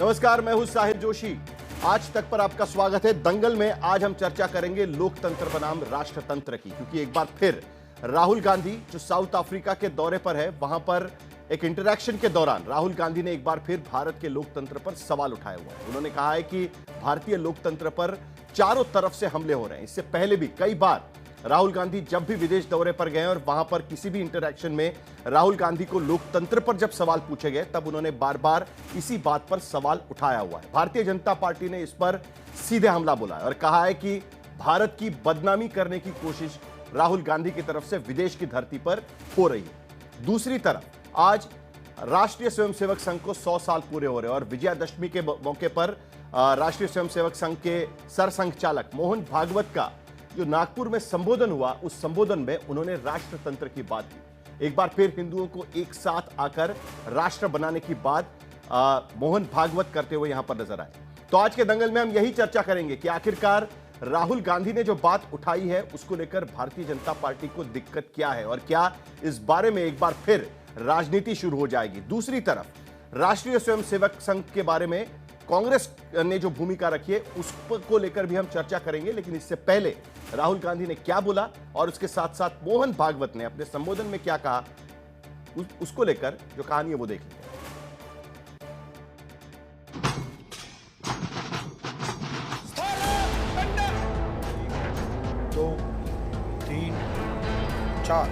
नमस्कार, मैं हूं साहिर जोशी। आज तक पर आपका स्वागत है। दंगल में आज हम चर्चा करेंगे लोकतंत्र बनाम राष्ट्रतंत्र की, क्योंकि एक बार फिर राहुल गांधी जो साउथ अफ्रीका के दौरे पर है, वहां पर एक इंटरैक्शन के दौरान राहुल गांधी ने एक बार फिर भारत के लोकतंत्र पर सवाल उठाया हुआ है। उन्होंने कहा है कि भारतीय लोकतंत्र पर चारों तरफ से हमले हो रहे हैं। इससे पहले भी कई बार राहुल गांधी जब भी विदेश दौरे पर गए और वहां पर किसी भी इंटरैक्शन में राहुल गांधी को लोकतंत्र पर जब सवाल पूछे गए, तब उन्होंने बार बार इसी बात पर सवाल उठाया हुआ है। भारतीय जनता पार्टी ने इस पर सीधे हमला बोला है और कहा है कि भारत की बदनामी करने की कोशिश राहुल गांधी की तरफ से विदेश की धरती पर हो रही है। दूसरी तरफ आज राष्ट्रीय स्वयंसेवक संघ को 100 साल पूरे हो रहे हैं और विजयादशमी के मौके पर राष्ट्रीय स्वयंसेवक संघ के सरसंघ चालक मोहन भागवत का जो नागपुर में संबोधन हुआ, उस संबोधन में उन्होंने राष्ट्रतंत्र की बात की। एक बार फिर हिंदुओं को एक साथ आकर राष्ट्र बनाने की बात मोहन भागवत करते हुए यहां पर नजर आए। तो आज के दंगल में हम यही चर्चा करेंगे कि आखिरकार राहुल गांधी ने जो बात उठाई है उसको लेकर भारतीय जनता पार्टी को दिक्कत क्या है और क्या इस बारे में एक बार फिर राजनीति शुरू हो जाएगी। दूसरी तरफ राष्ट्रीय स्वयंसेवक संघ के बारे में कांग्रेस ने जो भूमिका रखी है उसको लेकर भी हम चर्चा करेंगे। लेकिन इससे पहले राहुल गांधी ने क्या बोला और उसके साथ साथ मोहन भागवत ने अपने संबोधन में क्या कहा, उसको लेकर जो कहानी है वो देख लेते हैं। 2, 3, 4।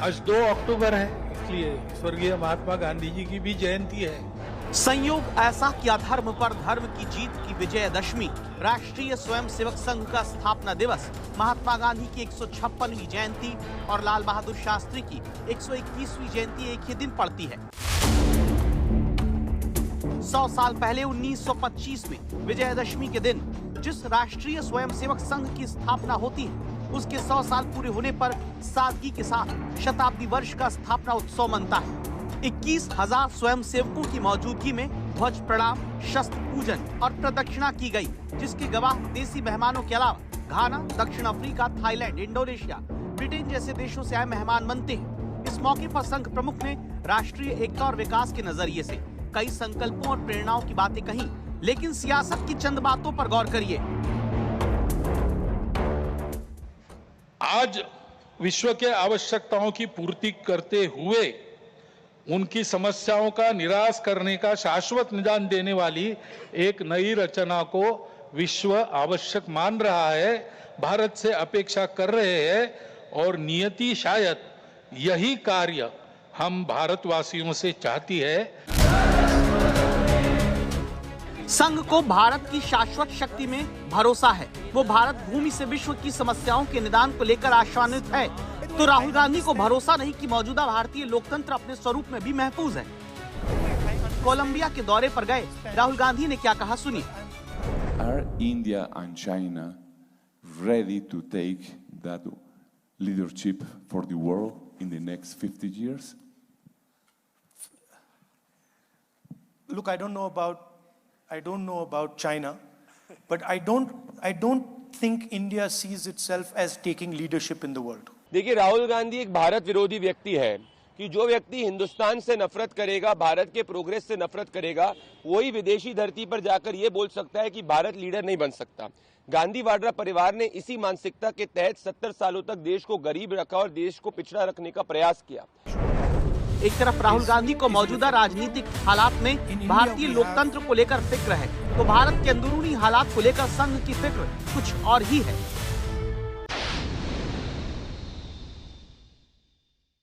आज 2 अक्टूबर है, इसलिए स्वर्गीय महात्मा गांधी जी की भी जयंती है। संयोग ऐसा कि अधर्म पर धर्म की जीत की विजयदशमी, राष्ट्रीय स्वयंसेवक संघ का स्थापना दिवस, महात्मा गांधी की 156वीं जयंती और लाल बहादुर शास्त्री की 121वीं जयंती एक ही दिन पड़ती है। 100 साल पहले 1925 में विजयदशमी के दिन जिस राष्ट्रीय स्वयंसेवक संघ की स्थापना होती है, उसके 100 साल पूरे होने पर सादगी के साथ शताब्दी वर्ष का स्थापना उत्सव मनता है। 21,000 स्वयंसेवकों की मौजूदगी में ध्वज प्रणाम, शस्त्र पूजन और प्रदक्षिणा की गई, जिसके गवाह देसी मेहमानों के अलावा घाना, दक्षिण अफ्रीका, थाईलैंड, इंडोनेशिया, ब्रिटेन जैसे देशों से आए मेहमान बनते हैं। इस मौके पर संघ प्रमुख ने राष्ट्रीय एकता और विकास के नजरिए से कई संकल्पों और प्रेरणाओं की बातें कही, लेकिन सियासत की चंद बातों पर गौर करिए। आज विश्व के आवश्यकताओं की पूर्ति करते हुए उनकी समस्याओं का निराश करने का शाश्वत निदान देने वाली एक नई रचना को विश्व आवश्यक मान रहा है, भारत से अपेक्षा कर रहे हैं और नियति शायद यही कार्य हम भारतवासियों से चाहती है। संघ को भारत की शाश्वत शक्ति में भरोसा है। वो भारत भूमि से विश्व की समस्याओं के निदान को लेकर आशान्वित है। तो राहुल गांधी को भरोसा नहीं कि मौजूदा भारतीय लोकतंत्र अपने स्वरूप में भी महफूज है। कोलंबिया के दौरे पर गए राहुल गांधी ने क्या कहा, सुनिए। Are India and China ready to take that leadership for the world in the next 50 years? Look, I don't know about China, but I don't think India sees itself as taking leadership in the world. देखिए, राहुल गांधी एक भारत विरोधी व्यक्ति है कि जो व्यक्ति हिंदुस्तान से नफरत करेगा, भारत के प्रोग्रेस से नफरत करेगा, वही विदेशी धरती पर जाकर ये बोल सकता है कि भारत लीडर नहीं बन सकता। गांधी वाड्रा परिवार ने इसी मानसिकता के तहत 70 सालों तक देश को गरीब रखा और देश को पिछड़ा रखने का प्रयास किया। एक तरफ राहुल गांधी को मौजूदा राजनीतिक हालात में भारतीय लोकतंत्र को लेकर फिक्र है, तो भारत के अंदरूनी हालात को लेकर संघ की फिक्र कुछ और ही है।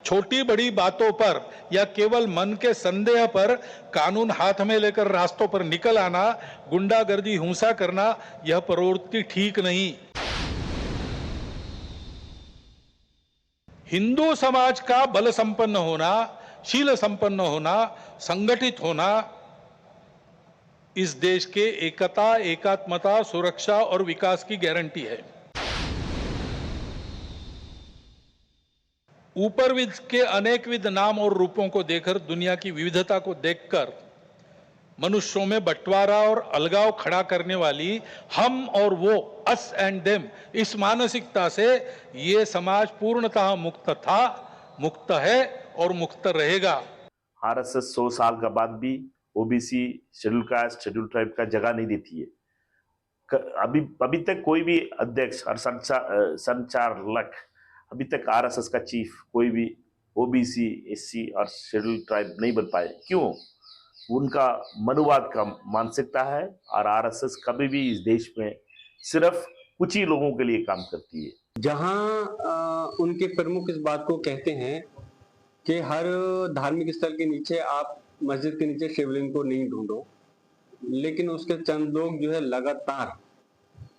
छोटी बड़ी बातों पर या केवल मन के संदेह पर कानून हाथ में लेकर रास्तों पर निकल आना, गुंडागर्दी, हिंसा करना, यह प्रवृत्ति ठीक नहीं। हिंदू समाज का बल संपन्न होना, शील संपन्न होना, संगठित होना इस देश के एकता, एकात्मता, सुरक्षा और विकास की गारंटी है। ऊपरविद के अनेकविध नाम और रूपों को देखकर, दुनिया की विविधता को देखकर मनुष्यों में बंटवारा और अलगाव खड़ा करने वाली हम और वो, अस एंड देम, इस मानसिकता से ये समाज पूर्णतः मुक्त था, मुक्त है और मुक्त रहेगा। आरएसएस 100 साल का बाद भी OBC, schedule caste, schedule tribe का जगह नहीं देती है। अभी तक कोई भी अध्यक्ष और संचालक, अभी तक आरएसएस का चीफ कोई भी ओबीसी, एससी और शेड्यूल ट्राइब नहीं बन पाए। क्यों? उनका मनुवाद का मानसिकता है और आरएसएस कभी भी इस देश में सिर्फ कुछ ही लोगों के लिए काम करती है। जहां उनके प्रमुख इस बात को कहते हैं कि हर धार्मिक स्थल के नीचे आप मस्जिद के नीचे शिवलिंग को नहीं ढूंढो, लेकिन उसके चंद लोग जो है लगातार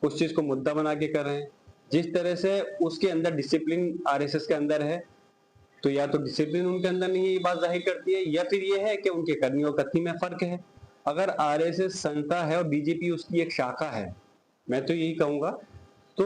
उस चीज को मुद्दा बना के कर रहे हैं। जिस तरह से उसके अंदर डिसिप्लिन आरएसएस के अंदर है, तो या तो डिसिप्लिन उनके अंदर नहीं है, ये बात जाहिर करती है, या फिर ये है कि उनके कर्मी और कथनी में फर्क है। अगर आरएसएस संस्था है और बीजेपी उसकी एक शाखा है, मैं तो यही कहूंगा, तो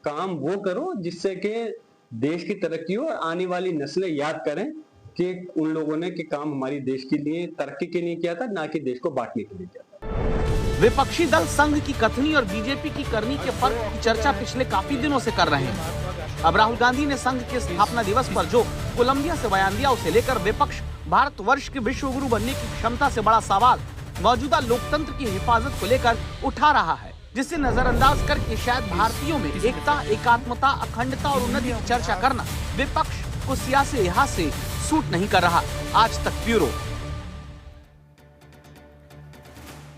काम वो करो जिससे कि देश की तरक्की हो और आने वाली नस्लें याद करें कि उन लोगों ने कि काम हमारी देश के लिए तरक्की के लिए किया था, ना कि देश को बांटने के लिए किया था। विपक्षी दल संघ की कथनी और बीजेपी की करनी के फर्क की चर्चा पिछले काफी दिनों से कर रहे हैं। अब राहुल गांधी ने संघ के स्थापना दिवस पर जो कोलंबिया से बयान दिया, उसे लेकर विपक्ष भारतवर्ष के विश्व गुरु बनने की क्षमता से बड़ा सवाल मौजूदा लोकतंत्र की हिफाजत को लेकर उठा रहा है, जिसे नजरअंदाज करके शायद भारतीयों में एकता, एकात्मता, अखंडता और उन्नति की चर्चा करना विपक्ष को सियासी लिहाज से सूट नहीं कर रहा। आज तक ब्यूरो।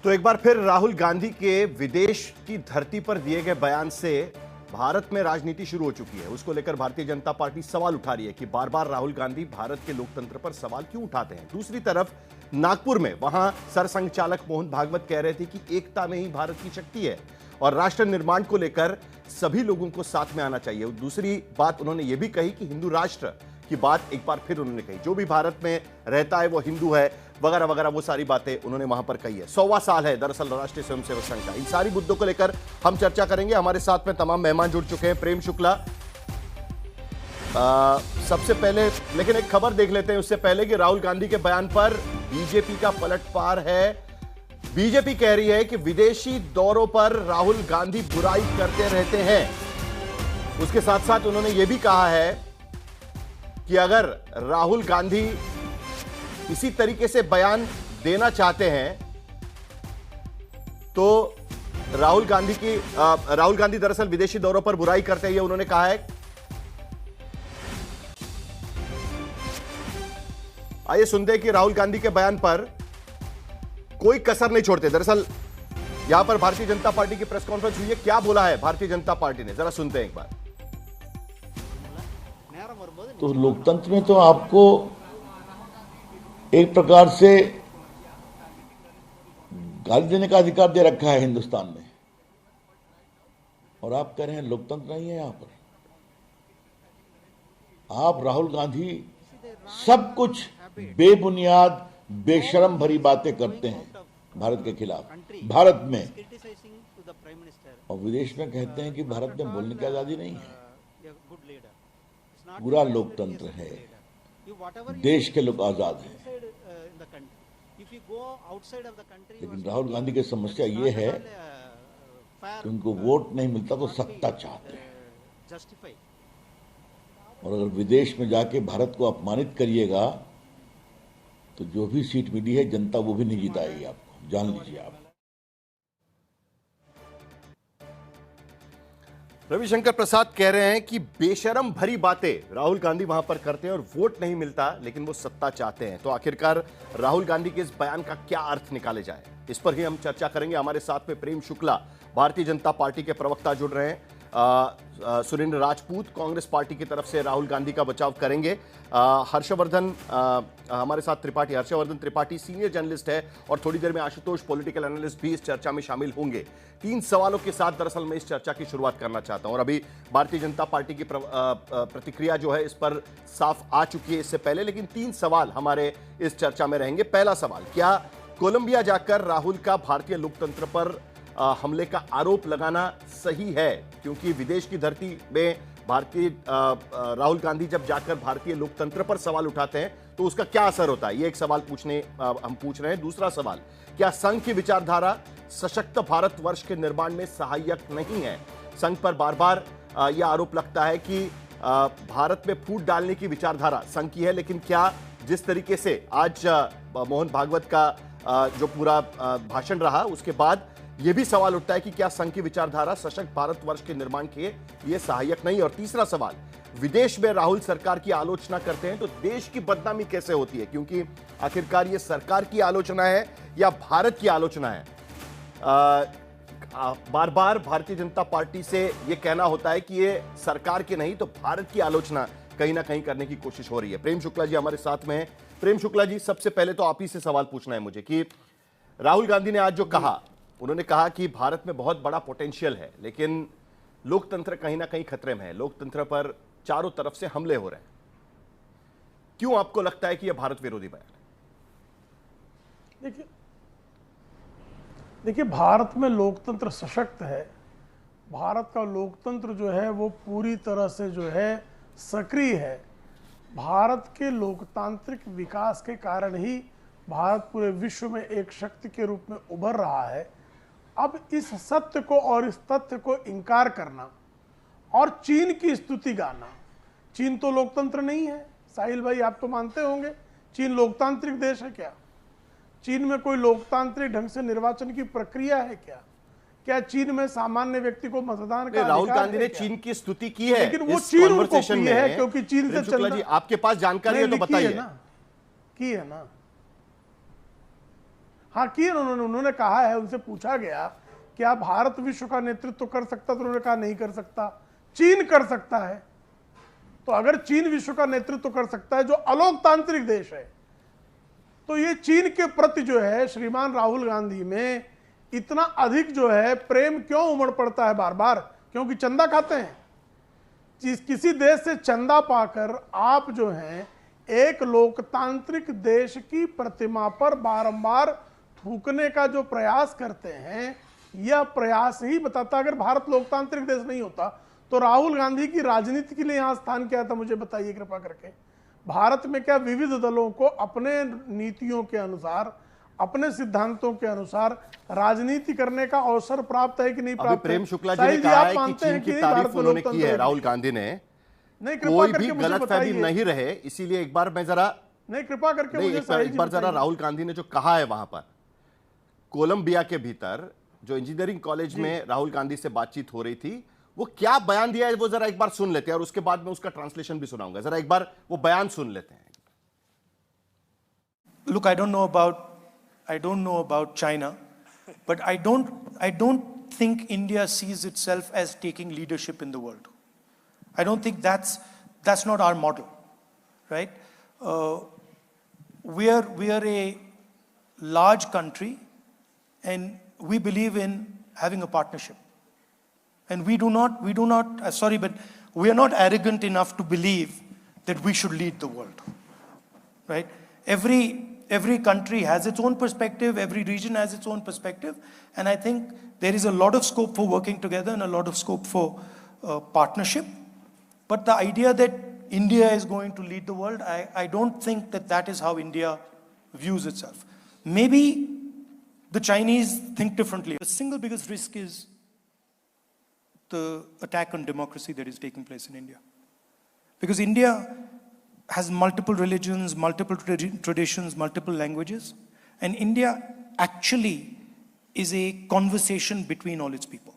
तो एक बार फिर राहुल गांधी के विदेश की धरती पर दिए गए बयान से भारत में राजनीति शुरू हो चुकी है। उसको लेकर भारतीय जनता पार्टी सवाल उठा रही है कि बार बार राहुल गांधी भारत के लोकतंत्र पर सवाल क्यों उठाते हैं। दूसरी तरफ नागपुर में वहां सरसंघचालक मोहन भागवत कह रहे थे कि एकता में ही भारत की शक्ति है और राष्ट्र निर्माण को लेकर सभी लोगों को साथ में आना चाहिए। दूसरी बात उन्होंने ये भी कही कि हिंदू राष्ट्र की बात एक बार फिर उन्होंने कही, जो भी भारत में रहता है वो हिंदू है वगैरह वगैरह, वो सारी बातें उन्होंने वहां पर कही है। 100वां साल है दरअसल राष्ट्रीय स्वयंसेवक संघ का। इन सारी मुद्दों को लेकर हम चर्चा करेंगे। हमारे साथ में तमाम मेहमान जुड़ चुके हैं। प्रेम शुक्ला, सबसे पहले लेकिन एक खबर देख लेते हैं उससे पहले कि राहुल गांधी के बयान पर बीजेपी का पलटवार है। बीजेपी कह रही है कि विदेशी दौरों पर राहुल गांधी बुराई करते रहते हैं। उसके साथ साथ उन्होंने यह भी कहा है कि अगर राहुल गांधी इसी तरीके से बयान देना चाहते हैं तो राहुल गांधी दरअसल विदेशी दौरों पर बुराई करते हैं, ये उन्होंने कहा है। आइए सुनते हैं कि राहुल गांधी के बयान पर कोई कसर नहीं छोड़ते। दरअसल यहां पर भारतीय जनता पार्टी की प्रेस कॉन्फ्रेंस हुई है, क्या बोला है भारतीय जनता पार्टी ने, जरा सुनते हैं एक बार। तो लोकतंत्र में तो आपको एक प्रकार से गाली देने का अधिकार दे रखा है हिंदुस्तान में, और आप कह रहे हैं लोकतंत्र नहीं है। यहां पर आप राहुल गांधी सब कुछ बेबुनियाद, बेशरम भरी बातें करते हैं भारत के खिलाफ, भारत में, और विदेश में कहते हैं कि भारत में बोलने की आजादी नहीं है। पूरा लोकतंत्र है, देश के लोग आजाद हैं। लेकिन राहुल गांधी की समस्या ये है कि उनको वोट नहीं मिलता तो सत्ता चाहते हैं, और अगर विदेश में जाके भारत को अपमानित करिएगा तो जो भी सीट मिली है जनता वो भी नहीं जिताएगी आपको, जान लीजिए आप। रविशंकर प्रसाद कह रहे हैं कि बेशरम भरी बातें राहुल गांधी वहां पर करते हैं और वोट नहीं मिलता, लेकिन वो सत्ता चाहते हैं। तो आखिरकार राहुल गांधी के इस बयान का क्या अर्थ निकाले जाए, इस पर ही हम चर्चा करेंगे। हमारे साथ में प्रेम शुक्ला, भारतीय जनता पार्टी के प्रवक्ता, जुड़ रहे हैं। सुरेंद्र राजपूत कांग्रेस पार्टी की तरफ से राहुल गांधी का बचाव करेंगे। हर्षवर्धन हमारे साथ हर्षवर्धन त्रिपाठी सीनियर जर्नलिस्ट है, और थोड़ी देर में आशुतोष पॉलिटिकल एनालिस्ट भी इस चर्चा में शामिल होंगे। 3 सवालों के साथ दरअसल मैं इस चर्चा की शुरुआत करना चाहता हूं, और अभी भारतीय जनता पार्टी की प्रतिक्रिया जो है इस पर साफ आ चुकी है इससे पहले, लेकिन 3 सवाल हमारे इस चर्चा में रहेंगे। पहला सवाल, क्या कोलंबिया जाकर राहुल का भारतीय लोकतंत्र पर हमले का आरोप लगाना सही है? क्योंकि विदेश की धरती में राहुल गांधी जब जाकर भारतीय लोकतंत्र पर सवाल उठाते हैं तो उसका क्या असर होता है, ये एक सवाल हम पूछ रहे हैं। दूसरा सवाल, क्या संघ की विचारधारा सशक्त भारतवर्ष के निर्माण में सहायक नहीं है? संघ पर बार बार यह आरोप लगता है कि भारत में फूट डालने की विचारधारा संघ की है, लेकिन क्या जिस तरीके से आज मोहन भागवत का जो पूरा भाषण रहा, उसके बाद यह भी सवाल उठता है कि क्या संघ की विचारधारा सशक्त भारतवर्ष के निर्माण के लिए सहायक नहीं। और तीसरा सवाल, विदेश में राहुल सरकार की आलोचना करते हैं तो देश की बदनामी कैसे होती है, क्योंकि आखिरकार ये सरकार की आलोचना है या भारत की आलोचना है। बार बार भारतीय जनता पार्टी से यह कहना होता है कि ये सरकार की नहीं तो भारत की आलोचना कहीं ना कहीं करने की कोशिश हो रही है। प्रेम शुक्ला जी हमारे साथ में हैं। प्रेम शुक्ला जी, सबसे पहले तो आप ही से सवाल पूछना है मुझे कि राहुल गांधी ने आज जो कहा, उन्होंने कहा कि भारत में बहुत बड़ा पोटेंशियल है, लेकिन लोकतंत्र कहीं ना कहीं खतरे में है, लोकतंत्र पर चारों तरफ से हमले हो रहे हैं। क्यों आपको लगता है कि यह भारत विरोधी बयान है? देखिए, भारत में लोकतंत्र सशक्त है। भारत का लोकतंत्र जो है वो पूरी तरह से जो है सक्रिय है। भारत के लोकतांत्रिक विकास के कारण ही भारत पूरे विश्व में एक शक्ति के रूप में उभर रहा है। अब इस सत्य को और इस तथ्य को इनकार करना और चीन की स्तुति गाना, चीन तो लोकतंत्र नहीं है। साहिल भाई, आप तो मानते होंगे चीन लोकतांत्रिक देश है क्या? चीन में कोई लोकतांत्रिक ढंग से निर्वाचन की प्रक्रिया है क्या? क्या चीन में सामान्य व्यक्ति को मतदान का राहुल गांधी ने चीन की स्तुति की है, लेकिन वो चीन उनको की है क्योंकि चीन से शुक्ला जी, आपके पास जानकारी है तो बताइए। की है ना? हाँ, की है। उन्होंने कहा है, उनसे पूछा गया क्या भारत विश्व का नेतृत्व कर सकता, तो उन्होंने कहा नहीं कर सकता, चीन कर सकता है। तो अगर चीन विश्व का नेतृत्व कर सकता है, जो अलोकतांत्रिक देश है, तो ये चीन के प्रति जो है श्रीमान राहुल गांधी में इतना अधिक जो है प्रेम क्यों उमड़ पड़ता है बार बार? क्योंकि चंदा खाते हैं। किसी देश से चंदा पाकर आप जो हैं एक लोकतांत्रिक देश की प्रतिमा पर बारंबार थूकने का जो प्रयास करते हैं, यह प्रयास ही बताता अगर भारत लोकतांत्रिक देश नहीं होता तो राहुल गांधी की राजनीति के लिए यहां स्थान क्या था, मुझे बताइए कृपा करके। भारत में क्या विविध दलों को अपने नीतियों के अनुसार, अपने सिद्धांतों के अनुसार राजनीति करने का अवसर प्राप्त है कि नहीं प्राप्त है? प्रेम शुक्ला जी ने कहा है कि चीन की तारीफ उन्होंने की है राहुल गांधी ने, कोई भी गलतफहमी नहीं रहे, इसीलिए एक बार मैं जरा कृपा करके एक बार जरा राहुल गांधी ने जो कहा है वहां पर कोलंबिया के भीतर जो इंजीनियरिंग कॉलेज में राहुल गांधी से बातचीत हो रही थी, वो क्या बयान दिया है वो जरा एक बार सुन लेते हैं और उसके बाद में उसका ट्रांसलेशन भी सुनाऊंगा। जरा एक बार वो बयान सुन लेते हैं। Look, I don't know about China, but I don't think India sees itself as taking leadership in the world. I don't think that's not our model, right? We are a large country, and we believe in having a partnership. And we do not, sorry, but we are not arrogant enough to believe that we should lead the world, right? Every country has its own perspective, every region has its own perspective, and I think there is a lot of scope for working together and a lot of scope for partnership. But the idea that India is going to lead the world, I don't think that is how India views itself. Maybe the Chinese think differently. The single biggest risk is the attack on democracy that is taking place in India. Because India has multiple religions, multiple traditions, multiple languages, and India actually is a conversation between all its people.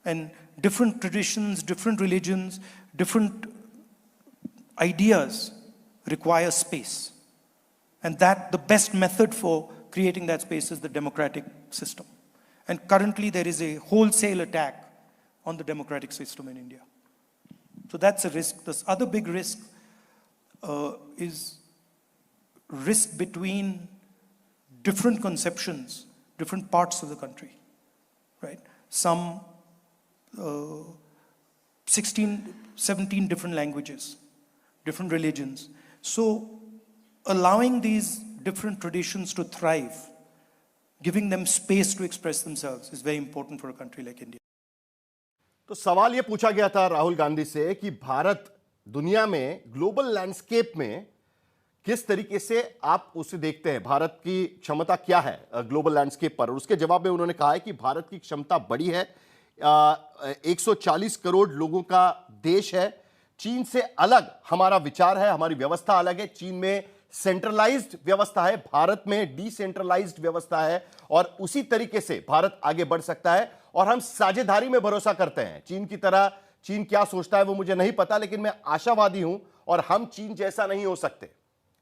And different traditions, different religions, different ideas require space. And that the best method for creating that space is the democratic system. And currently there is a wholesale attack on the democratic system in India. So that's a risk. This other big risk is risk between different conceptions, different parts of the country, right? Some 16, 17 different languages, different religions. So allowing these different traditions to thrive, giving them space to express themselves is very important for a country like India. तो सवाल यह पूछा गया था राहुल गांधी से कि भारत दुनिया में ग्लोबल लैंडस्केप में किस तरीके से आप उसे देखते हैं, भारत की क्षमता क्या है ग्लोबल लैंडस्केप पर। और उसके जवाब में उन्होंने कहा है कि भारत की क्षमता बड़ी है, 140 करोड़ लोगों का देश है, चीन से अलग हमारा विचार है, हमारी व्यवस्था अलग है, चीन में सेंट्रलाइज्ड व्यवस्था है, भारत में डिसेंट्रलाइज्ड व्यवस्था है, और उसी तरीके से भारत आगे बढ़ सकता है। और हम साझेदारी में भरोसा करते हैं चीन की तरह। चीन क्या सोचता है वो मुझे नहीं पता, लेकिन मैं आशावादी हूं, और हम चीन जैसा नहीं हो सकते,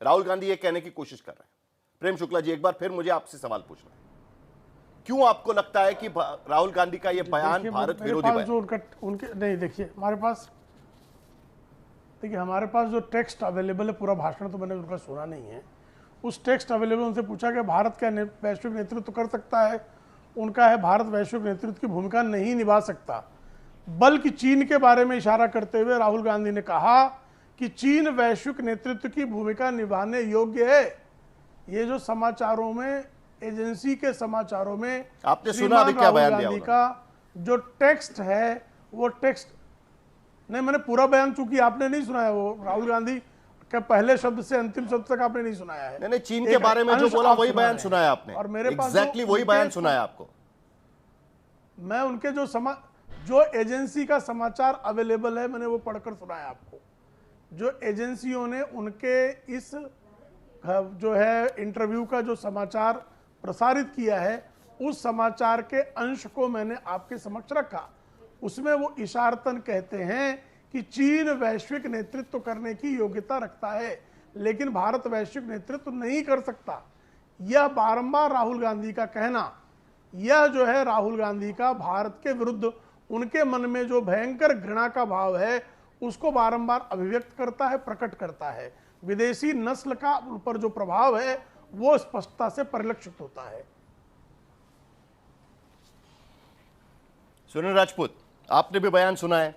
राहुल गांधी ये कहने की कोशिश कर रहे हैं। प्रेम शुक्ला जी, एक बार फिर मुझे आपसे सवाल पूछना है, क्यों आपको लगता है कि राहुल गांधी का यह बयान भारत विरोधी बयान? जो उनके नहीं, देखिए हमारे पास जो टेक्स्ट अवेलेबल है, पूरा भाषण तो मैंने उनका सुना नहीं है, उस टेक्स्ट अवेलेबल उनसे पूछा कि भारत क्या वैश्विक नेतृत्व कर सकता है, उनका है भारत वैश्विक नेतृत्व की भूमिका नहीं निभा सकता। बल्कि चीन के बारे में इशारा करते हुए राहुल गांधी ने कहा कि चीन वैश्विक नेतृत्व की भूमिका निभाने योग्य है। ये जो समाचारों में, एजेंसी के समाचारों में आपने सुना अभी क्या बयान दिया का जो टेक्स्ट है, वो टेक्स्ट नहीं, मैंने पूरा बयान, चूंकि आपने नहीं सुनाया, वो राहुल गांधी के पहले शब्द से अंतिम शब्द तक आपने नहीं सुनाया है। नहीं, चीन के बारे में जो बोला वही बयान सुनाया आपने, और मेरे पास एग्जैक्टली वही बयान सुनाया आपको। मैं उनके जो एजेंसी का समाचार अवेलेबल है, मैंने वो पढ़कर सुनाया आपको। जो एजेंसियों ने उनके इस जो है इंटरव्यू का जो समाचार प्रसारित किया है, उस समाचार के अंश को मैंने आपके समक्ष रखा। उसमें वो इशारतन कहते हैं कि चीन वैश्विक नेतृत्व करने की योग्यता रखता है, लेकिन भारत वैश्विक नेतृत्व नहीं कर सकता। यह बारंबार राहुल गांधी का कहना, यह जो है राहुल गांधी का भारत के विरुद्ध उनके मन में जो भयंकर घृणा का भाव है, उसको बारंबार अभिव्यक्त करता है, प्रकट करता है। विदेशी नस्ल का उन पर जो प्रभाव है वो स्पष्टता से परिलक्षित होता है। सुनील राजपूत, आपने भी बयान सुना है,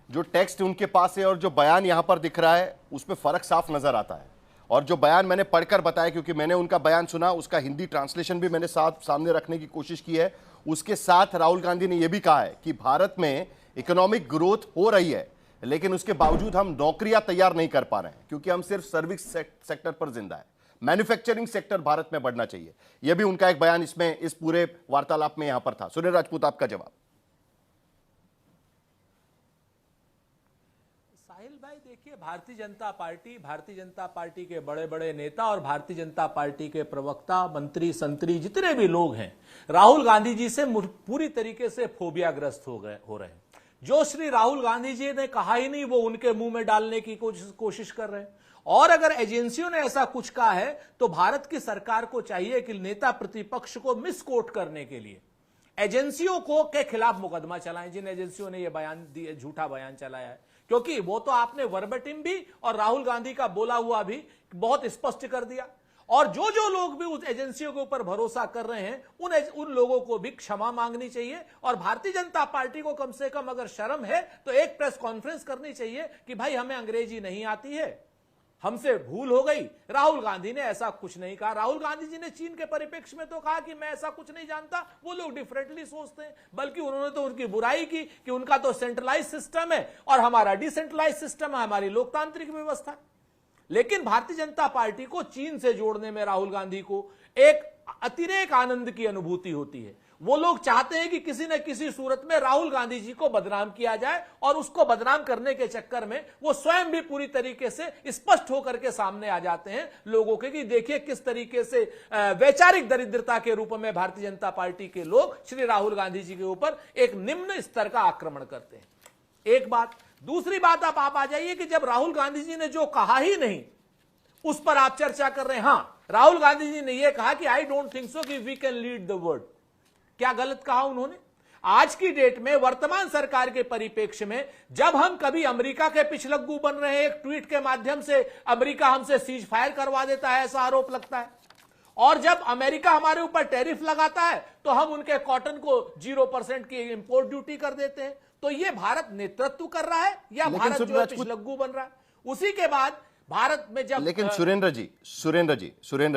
जो टेक्स्ट उनके पास है और जो बयान यहां पर दिख रहा है उसमें फर्क साफ नजर आता है। और जो बयान मैंने पढ़कर बताया, क्योंकि मैंने उनका बयान सुना, उसका हिंदी ट्रांसलेशन भी मैंने सामने रखने की कोशिश की है। उसके साथ राहुल गांधी ने यह भी कहा है कि भारत में इकोनॉमिक ग्रोथ हो रही है, लेकिन उसके बावजूद हम नौकरियां तैयार नहीं कर पा रहे हैं, क्योंकि हम सिर्फ सर्विस सेक्टर पर जिंदा है। मैन्युफैक्चरिंग सेक्टर भारत में बढ़ना चाहिए, यह भी उनका एक बयान इसमें, इस पूरे वार्तालाप में यहां पर था। सुनील राजपूत, आपका जवाब। साहिल भाई, देखिए, भारतीय जनता पार्टी के बड़े बड़े नेता और भारतीय जनता पार्टी के प्रवक्ता, मंत्री, संतरी, जितने भी लोग हैं, राहुल गांधी जी से पूरी तरीके से फोबियाग्रस्त हो रहे हैं। जो श्री राहुल गांधी जी ने कहा ही नहीं, वो उनके मुंह में डालने की कोशिश कर रहे हैं। और अगर एजेंसियों ने ऐसा कुछ कहा है, तो भारत की सरकार को चाहिए कि नेता प्रतिपक्ष को मिसकोट करने के लिए एजेंसियों को के खिलाफ मुकदमा चलाएं, जिन एजेंसियों ने यह बयान दिया, झूठा बयान चलाया है। क्योंकि वो तो आपने वर्बटिम भी और राहुल गांधी का बोला हुआ भी बहुत स्पष्ट कर दिया। और जो लोग भी उस एजेंसियों के ऊपर भरोसा कर रहे हैं, उन लोगों को भी क्षमा मांगनी चाहिए। और भारतीय जनता पार्टी को कम से कम अगर शर्म है तो एक प्रेस कॉन्फ्रेंस करनी चाहिए कि भाई हमें अंग्रेजी नहीं आती है, हमसे भूल हो गई। राहुल गांधी ने ऐसा कुछ नहीं कहा। राहुल गांधी जी ने चीन के परिप्रेक्ष्य में तो कहा कि मैं ऐसा कुछ नहीं जानता, वो लोग डिफरेंटली सोचते हैं। बल्कि उन्होंने तो उनकी बुराई की कि उनका तो सेंट्रलाइज सिस्टम है और हमारा डिसेंट्रलाइज सिस्टम है, हमारी लोकतांत्रिक व्यवस्था। लेकिन भारतीय जनता पार्टी को चीन से जोड़ने में राहुल गांधी को एक अतिरेक आनंद की अनुभूति होती है। वो लोग चाहते हैं कि किसी न किसी सूरत में राहुल गांधी जी को बदनाम किया जाए, और उसको बदनाम करने के चक्कर में वो स्वयं भी पूरी तरीके से स्पष्ट होकर के सामने आ जाते हैं लोगों के, कि देखिए किस तरीके से वैचारिक दरिद्रता के रूप में भारतीय जनता पार्टी के लोग श्री राहुल गांधी जी के ऊपर एक निम्न स्तर का आक्रमण करते हैं। एक बात। दूसरी बात, आप आ जाइए कि जब राहुल गांधी जी ने जो कहा ही नहीं उस पर आप चर्चा कर रहे हैं। हां, राहुल गांधी जी ने यह कहा कि आई डोंट थिंक सो कि we can lead the world. क्या गलत कहा उन्होंने? आज की डेट में, वर्तमान सरकार के परिप्रेक्ष्य में, जब हम कभी अमेरिका के पिछलग्गू बन रहे हैं, एक ट्वीट के माध्यम से अमेरिका हमसे सीज फायर करवा देता है, ऐसा आरोप लगता है। और जब अमेरिका हमारे ऊपर टैरिफ लगाता है तो हम उनके कॉटन को 0% की इंपोर्ट ड्यूटी कर देते हैं। तो ये भारत नेतृत्व कर रहा है या भारत जो है पिछलग्गू बन रहा है? उसी के बाद भारत में जब, लेकिन सुरेंद्र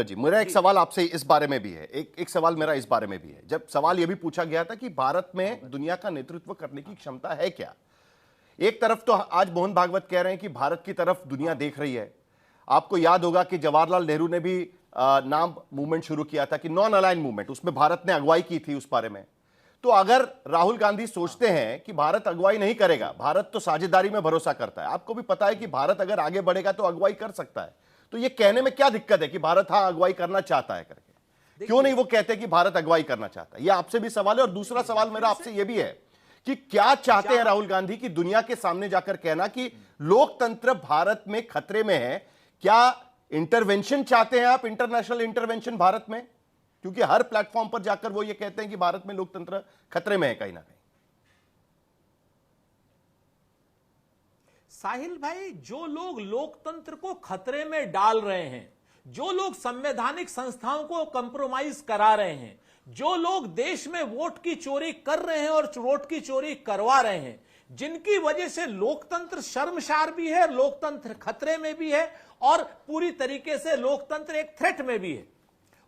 जी, मेरा एक सवाल आपसे इस बारे में भी है, एक सवाल मेरा इस बारे में भी है। जब सवाल यह भी पूछा गया था कि भारत में दुनिया का नेतृत्व करने की क्षमता है क्या, एक तरफ तो आज मोहन भागवत कह रहे हैं कि भारत की तरफ दुनिया देख रही है। आपको याद होगा कि जवाहरलाल नेहरू ने भी नाम मूवमेंट शुरू किया था कि नॉन अलाइन मूवमेंट, उसमें भारत ने अगुवाई की थी उस बारे में। तो अगर राहुल गांधी सोचते हैं कि भारत अगुवाई नहीं करेगा, भारत तो साझेदारी में भरोसा करता है, आपको भी पता है कि भारत अगर आगे बढ़ेगा तो अगुवाई कर सकता है, तो ये कहने में क्या दिक्कत है कि भारत हाँ अगुवाई करना चाहता है करके? क्यों नहीं वो कहते कि भारत अगुवाई करना चाहता है? ये आपसे भी सवाल है। और दूसरा सवाल मेरा आपसे ये भी है कि क्या चाहते हैं राहुल गांधी की दुनिया के सामने जाकर कहना कि लोकतंत्र भारत में खतरे में है? क्या इंटरवेंशन चाहते हैं आप, इंटरनेशनल इंटरवेंशन भारत में? क्योंकि हर प्लेटफॉर्म पर जाकर वो ये कहते हैं कि भारत में लोकतंत्र खतरे में है कहीं ना कहीं। साहिल भाई, जो लोग लोकतंत्र को खतरे में डाल रहे हैं, जो लोग संवैधानिक संस्थाओं को कंप्रोमाइज करा रहे हैं, जो लोग देश में वोट की चोरी कर रहे हैं और वोट की चोरी करवा रहे हैं, जिनकी वजह से लोकतंत्र शर्मसार भी है, लोकतंत्र खतरे में भी है और पूरी तरीके से लोकतंत्र एक थ्रेट में भी है,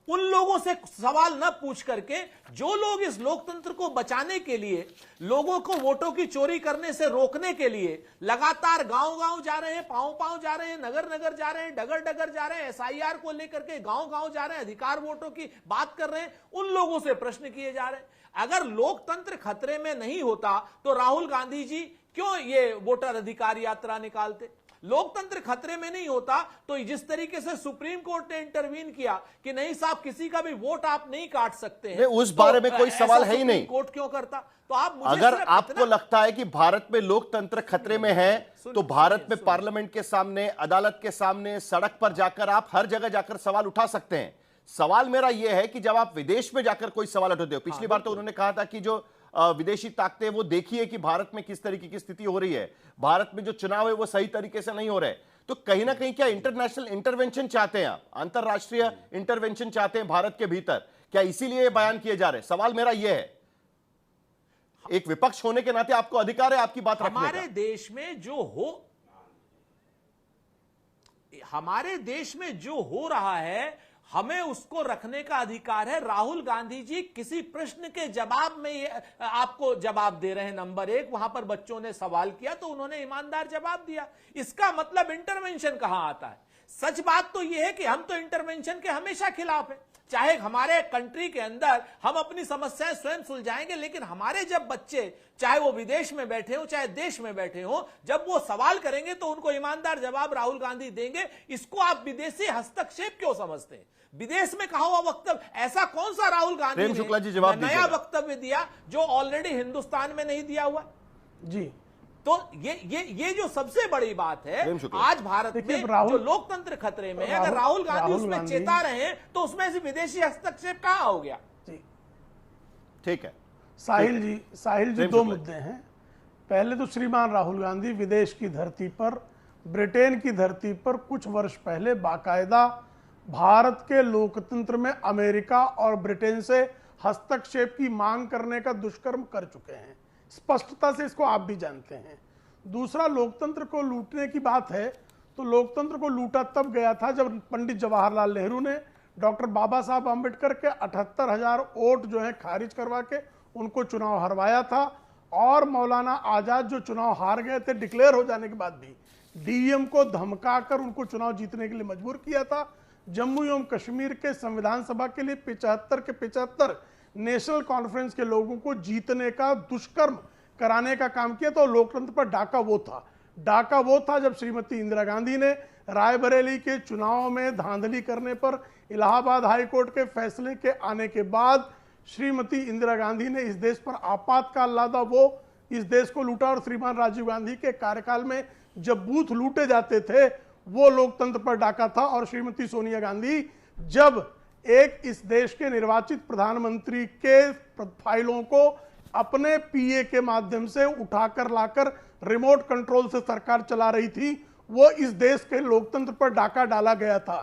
उन लोगों से सवाल न पूछ करके जो लोग इस लोकतंत्र को बचाने के लिए, लोगों को वोटों की चोरी करने से रोकने के लिए लगातार गांव-गांव जा रहे हैं, पांव-पांव जा रहे हैं, नगर-नगर जा रहे हैं, डगर-डगर जा रहे हैं, एसआईआर को लेकर के गांव-गांव जा रहे हैं, अधिकार वोटों की बात कर रहे हैं, उन लोगों से प्रश्न किए जा रहे हैं। अगर लोकतंत्र खतरे में नहीं होता तो राहुल गांधी जी क्यों ये वोटर अधिकार यात्रा निकालते? लोकतंत्र खतरे में नहीं होता तो जिस तरीके से सुप्रीम कोर्ट ने इंटरवीन किया कि नहीं साहब किसी का भी वोट आप नहीं काट सकते हैं, उस बारे में कोई सवाल है ही नहीं। कोर्ट क्यों करता? तो आप मुझे अगर आपको लगता है कि भारत में लोकतंत्र खतरे में है तो भारत में पार्लियामेंट के सामने, अदालत के सामने, सड़क पर जाकर आप हर जगह जाकर सवाल उठा सकते हैं। सवाल मेरा यह है कि जब आप विदेश में जाकर कोई सवाल उठाते हो, पिछली बार तो उन्होंने कहा था कि जो विदेशी ताकतें वो देखिए कि भारत में किस तरीके की स्थिति हो रही है, भारत में जो चुनाव है वो सही तरीके से नहीं हो रहे। तो कहीं ना कहीं क्या इंटरनेशनल इंटरवेंशन चाहते हैं आप, अंतरराष्ट्रीय इंटरवेंशन चाहते हैं भारत के भीतर? क्या इसीलिए ये बयान किए जा रहे हैं? सवाल मेरा यह है। एक विपक्ष होने के नाते आपको अधिकार है आपकी बात रखने का। हमारे देश में जो हो रहा है हमें उसको रखने का अधिकार है। राहुल गांधी जी किसी प्रश्न के जवाब में आपको जवाब दे रहे हैं। नंबर एक, वहां पर बच्चों ने सवाल किया तो उन्होंने ईमानदार जवाब दिया। इसका मतलब इंटरवेंशन कहां आता है? सच बात तो यह है कि हम तो इंटरवेंशन के हमेशा खिलाफ हैं। चाहे हमारे कंट्री के अंदर हम अपनी समस्याएं स्वयं सुलझाएंगे, लेकिन हमारे जब बच्चे, चाहे वो विदेश में बैठे हो चाहे देश में बैठे हो, जब वो सवाल करेंगे तो उनको ईमानदार जवाब राहुल गांधी देंगे। इसको आप विदेशी हस्तक्षेप क्यों समझते हैं? विदेश में कहा हुआ वक्तव्य, ऐसा कौन सा राहुल गांधी ने नया वक्तव्य दिया जो ऑलरेडी हिंदुस्तान में नहीं दिया हुआ? जी, तो ये जो सबसे बड़ी बात है आज भारत में, जो लोकतंत्र खतरे में है, अगर राहुल गांधी उसमें चेता रहे हैं तो उसमें से विदेशी हस्तक्षेप कहां हो गया? ठीक है साहिल जी दो मुद्दे हैं। पहले तो श्रीमान राहुल गांधी विदेश की धरती पर, ब्रिटेन की धरती पर कुछ वर्ष पहले बाकायदा भारत के लोकतंत्र में अमेरिका और ब्रिटेन से हस्तक्षेप की मांग करने का दुष्कर्म कर चुके हैं। स्पष्टता से इसको आप भी जानते हैं। दूसरा, लोकतंत्र को लूटने की बात है तो लोकतंत्र को लूटा तब गया था जब पंडित जवाहरलाल नेहरू ने डॉक्टर बाबा साहब आम्बेडकर के 78,000 वोट जो है खारिज करवा के उनको चुनाव हरवाया था। और मौलाना आजाद जो चुनाव हार गए थे डिक्लेयर हो जाने के बाद भी, डीएम को धमकाकर उनको चुनाव जीतने के लिए मजबूर किया था। जम्मू एवं कश्मीर के संविधान सभा के लिए 75 के 75 नेशनल कॉन्फ्रेंस के लोगों को जीतने का दुष्कर्म कराने का काम किया। तो लोकतंत्र पर डाका वो था जब श्रीमती इंदिरा गांधी ने रायबरेली के चुनाव में धांधली करने पर इलाहाबाद हाईकोर्ट के फैसले के आने के बाद श्रीमती इंदिरा गांधी ने इस देश पर आपातकाल लादा, वो इस देश को लूटा। और श्रीमान राजीव गांधी के कार्यकाल में जब बूथ लूटे जाते थे वो लोकतंत्र पर डाका था। और श्रीमती सोनिया गांधी जब एक इस देश के निर्वाचित प्रधानमंत्री के फाइलों को अपने पीए के माध्यम से उठाकर लाकर रिमोट कंट्रोल से सरकार चला रही थी, वो इस देश के लोकतंत्र पर डाका डाला गया था।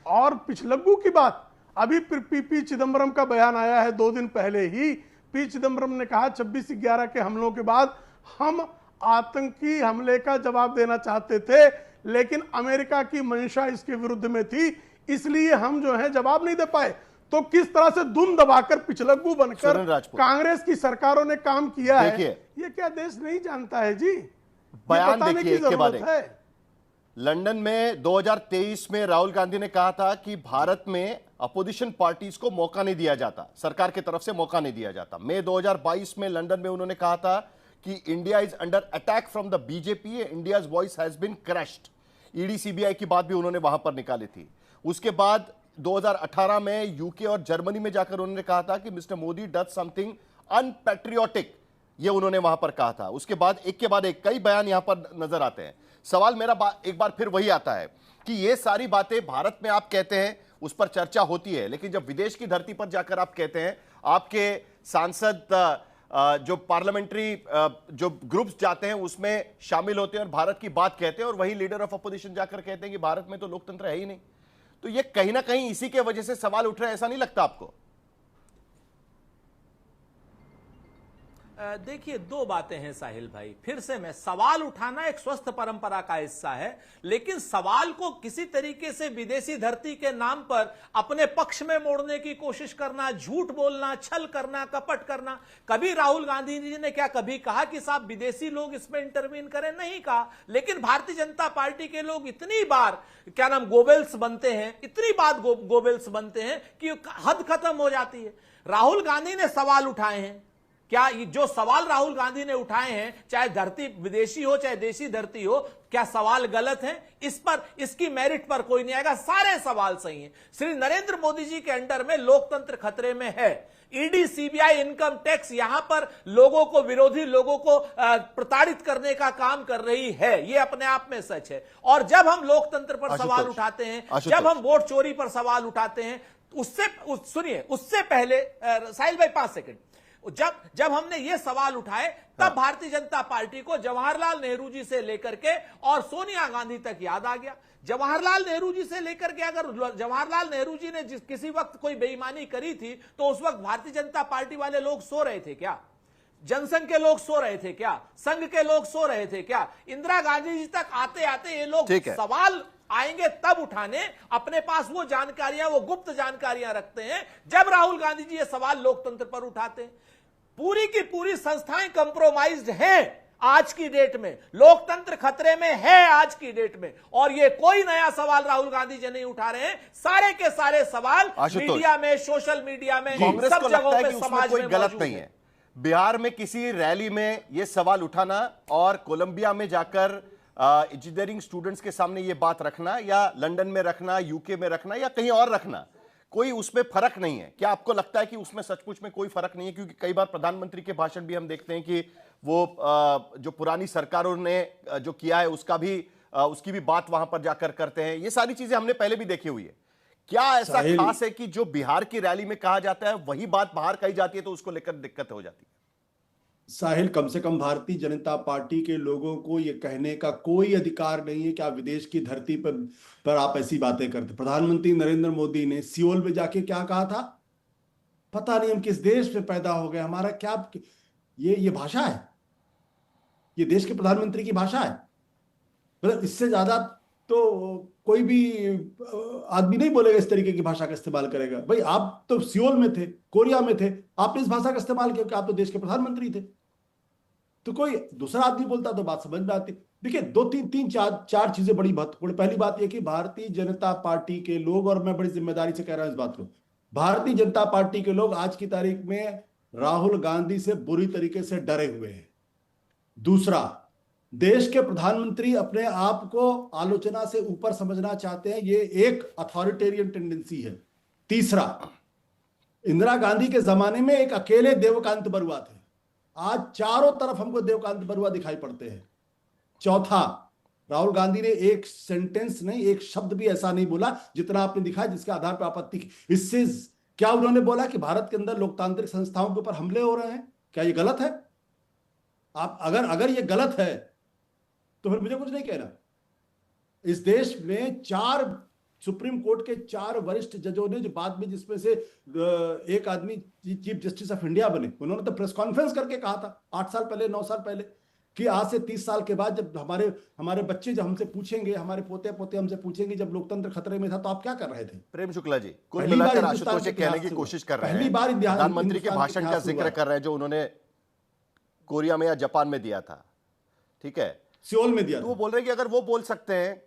और पिछलग्गू की बात, अभी पी चिदम्बरम का बयान आया है 2 दिन पहले ही। पी चिदम्बरम ने कहा 26/11 के हमलों के बाद हम आतंकी हमले का जवाब देना चाहते थे, लेकिन अमेरिका की मंशा इसके विरुद्ध में थी, इसलिए हम जो है जवाब नहीं दे पाए। तो किस तरह से दुम दबाकर पिछलग्गू बनकर कांग्रेस की सरकारों ने काम किया है, ये क्या देश नहीं जानता है जी? बयान देखिए इसके बाद है। लंदन में 2023 में राहुल गांधी ने कहा था कि भारत में अपोजिशन पार्टीज को मौका नहीं दिया जाता, सरकार की तरफ से मौका नहीं दिया जाता। मई 2022 में लंदन में उन्होंने कहा था कि India is under attack from the BJP, India's voice has been crushed. ED CBI की बात भी उन्होंने वहां पर निकाली थी। उसके बाद 2018 में यूके और जर्मनी में जाकर उन्होंने कहा था कि मिस्टर मोदी डज समथिंग अनपैट्रियोटिक, ये उन्होंने वहां पर कहा था। उसके बाद एक के बाद एक कई बयान यहां पर नजर आते हैं। सवाल मेरा एक बार फिर वही आता है कि ये सारी बातें भारत में आप कहते हैं उस पर चर्चा होती है, लेकिन जब विदेश की धरती पर जाकर आप कहते हैं, आपके सांसद जो पार्लियामेंट्री जो ग्रुप्स जाते हैं उसमें शामिल होते हैं और भारत की बात कहते हैं, और वही लीडर ऑफ अपोजिशन जाकर कहते हैं कि भारत में तो लोकतंत्र है ही नहीं, तो ये कहीं ना कहीं इसी के वजह से सवाल उठ रहे हैं, ऐसा नहीं लगता आपको? देखिए, दो बातें हैं साहिल भाई। फिर से मैं, सवाल उठाना एक स्वस्थ परंपरा का हिस्सा है, लेकिन सवाल को किसी तरीके से विदेशी धरती के नाम पर अपने पक्ष में मोड़ने की कोशिश करना, झूठ बोलना, छल करना, कपट करना। कभी राहुल गांधी जी ने क्या कभी कहा कि साहब विदेशी लोग इसमें इंटरवीन करें? नहीं कहा। लेकिन भारतीय जनता पार्टी के लोग इतनी बार क्या नाम गोबेल्स बनते हैं, इतनी बार गोबेल्स बनते हैं कि हद खत्म हो जाती है। राहुल गांधी ने सवाल उठाए हैं, क्या ये जो सवाल राहुल गांधी ने उठाए हैं, चाहे धरती विदेशी हो चाहे देशी धरती हो, क्या सवाल गलत है? इस पर, इसकी मेरिट पर कोई नहीं आएगा, सारे सवाल सही हैं। श्री नरेंद्र मोदी जी के अंडर में लोकतंत्र खतरे में है। ईडी, सीबीआई, इनकम टैक्स यहां पर लोगों को, विरोधी लोगों को प्रताड़ित करने का काम कर रही है, यह अपने आप में सच है। और जब हम लोकतंत्र पर सवाल उठाते हैं, जब हम वोट चोरी पर सवाल उठाते हैं, उससे पहले साहिल भाई 5 सेकंड, जब हमने ये सवाल उठाए, तब भारतीय जनता पार्टी को जवाहरलाल नेहरू जी से लेकर के और सोनिया गांधी तक याद आ गया। जवाहरलाल नेहरू जी से लेकर के, अगर जवाहरलाल नेहरू जी ने किसी वक्त कोई बेईमानी करी थी, तो उस वक्त भारतीय जनता पार्टी वाले लोग सो रहे थे क्या? जनसंघ के लोग सो रहे थे क्या? संघ के लोग सो रहे थे क्या? इंदिरा गांधी जी तक आते आते ये लोग सवाल आएंगे तब उठाने, अपने पास वो जानकारियां, वो गुप्त जानकारियां रखते हैं जब राहुल गांधी जी ये सवाल लोकतंत्र पर उठाते हैं। पूरी की पूरी संस्थाएं कंप्रोमाइज्ड हैं आज की डेट में, लोकतंत्र खतरे में है आज की डेट में। और ये कोई नया सवाल राहुल गांधी जी नहीं उठा रहे हैं, सारे के सारे सवाल मीडिया में, सोशल मीडिया में, सब जगहों पे समाज में गलत नहीं है। बिहार में किसी रैली में यह सवाल उठाना और कोलंबिया में जाकर इंजीनियरिंग स्टूडेंट्स के सामने यह बात रखना, या लंदन में रखना, यूके में रखना, या कहीं और रखना, कोई उसमें फर्क नहीं है। क्या आपको लगता है कि उसमें सचमुच में कोई फर्क नहीं है? क्योंकि कई बार प्रधानमंत्री के भाषण भी हम देखते हैं कि वो जो पुरानी सरकारों ने जो किया है उसकी भी बात वहां पर जाकर करते हैं। ये सारी चीजें हमने पहले भी देखी हुई है। क्या ऐसा खास है कि जो बिहार की रैली में कहा जाता है वही बात बाहर कही जाती है तो उसको लेकर दिक्कत हो जाती है? साहिल, कम से कम भारतीय जनता पार्टी के लोगों को यह कहने का कोई अधिकार नहीं है कि आप विदेश की धरती पर आप ऐसी बातें करते। प्रधानमंत्री नरेंद्र मोदी ने सियोल में जाके क्या कहा था? पता नहीं हम किस देश में पैदा हो गए, हमारा क्या ये भाषा है? ये देश के प्रधानमंत्री की भाषा है? मतलब इससे ज्यादा तो कोई भी आदमी नहीं बोलेगा, इस तरीके की भाषा का इस्तेमाल करेगा। भाई आप तो सियोल में थे, कोरिया में थे, आपने इस भाषा का इस्तेमाल किया कि आप तो देश के प्रधानमंत्री थे। तो कोई दूसरा आदमी बोलता तो बात समझ में आती। देखिए, दो तीन चार चीजें बड़ी महत्वपूर्ण। पहली बात यह कि भारतीय जनता पार्टी के लोग, और मैं बड़ी जिम्मेदारी से कह रहा हूं इस बात को, भारतीय जनता पार्टी के लोग आज की तारीख में राहुल गांधी से बुरी तरीके से डरे हुए हैं। दूसरा, देश के प्रधानमंत्री अपने आप को आलोचना से ऊपर समझना चाहते हैं, ये एक अथॉरिटेरियन टेंडेंसी है। तीसरा, इंदिरा गांधी के जमाने में एक अकेले देवकांत बरुआ थे, आज चारों तरफ हमको देवकांत बरुआ दिखाई पड़ते हैं। चौथा, राहुल गांधी ने एक सेंटेंस नहीं, एक शब्द भी ऐसा नहीं बोला जितना आपने दिखाया जिसके आधार पर आपत्ति की। इससे क्या उन्होंने बोला कि भारत के अंदर लोकतांत्रिक संस्थाओं के ऊपर हमले हो रहे हैं? क्या ये गलत है? आप अगर ये गलत है तो फिर मुझे कुछ नहीं कहना। इस देश में 4 सुप्रीम कोर्ट के 4 वरिष्ठ जजों ने, जो बाद में जिसमें से एक आदमी चीफ जस्टिस ऑफ इंडिया बने, उन्होंने तो प्रेस कॉन्फ्रेंस करके कहा था 8 साल पहले, 9 साल पहले, कि आज से 30 साल के बाद जब हमारे बच्चे जब हमसे पूछेंगे, हमारे पोते पोते हमसे पूछेंगे जब लोकतंत्र खतरे में था तो आप क्या कर रहे थे? प्रेम शुक्ला जी, कुल मिलाकर आशुतोष कहने की कोशिश कर रहे हैं, पहली बार प्रधानमंत्री के भाषण का जिक्र कर रहे हैं जो उन्होंने कोरिया में या जापान में दिया था, ठीक है, सियोल में दिया, तो वो बोल रहे हैं कि अगर वो बोल सकते हैं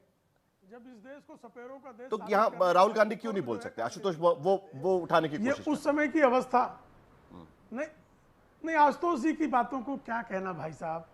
जब इस देश को सपेरों का देश, तो यहाँ राहुल गांधी क्यों नहीं बोल सकते? आशुतोष वो उठाने की कोशिश। ये उस समय की अवस्था नहीं। आशुतोष जी की बातों को क्या कहना भाई साहब।